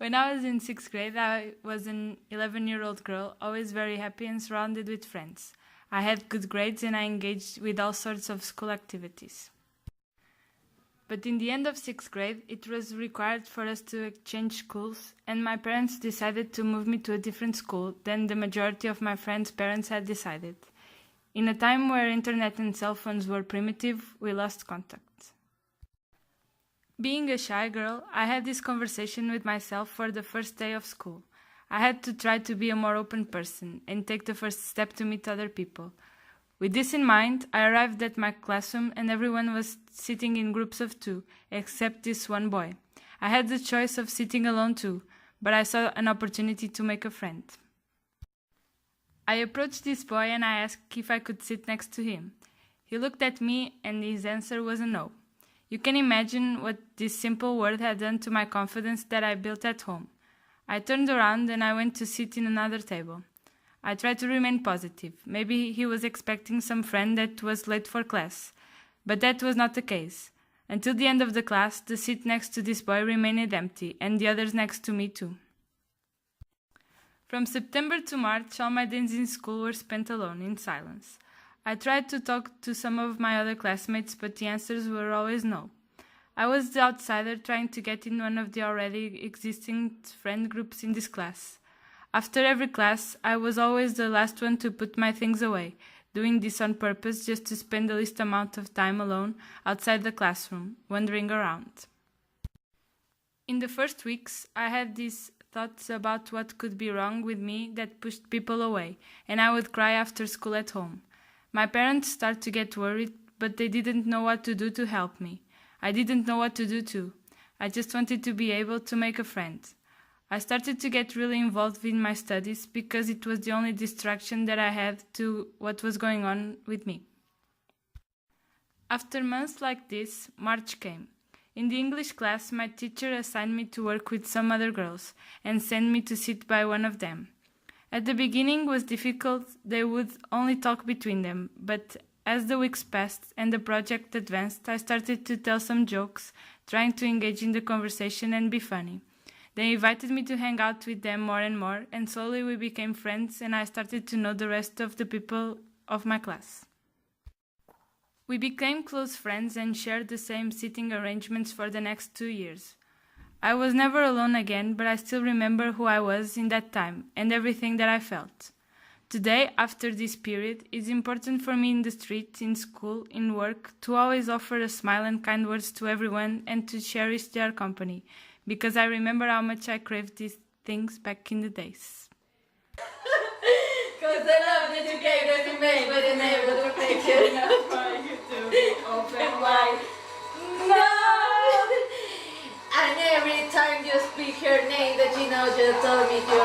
When I was in 6th grade, I was an 11-year-old girl, always very happy and surrounded with friends. I had good grades and I engaged with all sorts of school activities. But in the end of 6th grade, it was required for us to exchange schools, and my parents decided to move me to a different school than the majority of my friends' parents had decided. In a time where internet and cell phones were primitive, we lost contact. Being a shy girl, I had this conversation with myself for the first day of school. I had to try to be a more open person and take the first step to meet other people. With this in mind, I arrived at my classroom and everyone was sitting in groups of 2, except this one boy. I had the choice of sitting alone too, but I saw an opportunity to make a friend. I approached this boy and I asked if I could sit next to him. He looked at me and his answer was a no. You can imagine what this simple word had done to my confidence that I built at home. I turned around and I went to sit in another table. I tried to remain positive. Maybe he was expecting some friend that was late for class. But that was not the case. Until the end of the class, the seat next to this boy remained empty, and the others next to me too. From September to March, all my days in school were spent alone, in silence. I tried to talk to some of my other classmates, but the answers were always no. I was the outsider trying to get in one of the already existing friend groups in this class. After every class, I was always the last one to put my things away, doing this on purpose just to spend the least amount of time alone outside the classroom, wandering around. In the first weeks, I had these thoughts about what could be wrong with me that pushed people away, and I would cry after school at home. My parents started to get worried, but they didn't know what to do to help me. I didn't know what to do too. I just wanted to be able to make a friend. I started to get really involved in my studies because it was the only distraction that I had to what was going on with me. After months like this, March came. In the English class, my teacher assigned me to work with some other girls and sent me to sit by one of them. At the beginning was difficult, they would only talk between them, but as the weeks passed and the project advanced, I started to tell some jokes, trying to engage in the conversation and be funny. They invited me to hang out with them more and more, and slowly we became friends and I started to know the rest of the people of my class. We became close friends and shared the same sitting arrangements for the next 2 years. I was never alone again, but I still remember who I was in that time and everything that I felt. Today, after this period, it's important for me in the street, in school, in work, to always offer a smile and kind words to everyone and to cherish their company, because I remember how much I craved these things back in the days. Cause the love that you gave doesn't make, but it never will take it. That's why you do open wide. No! And every time you speak her name that you know just told me to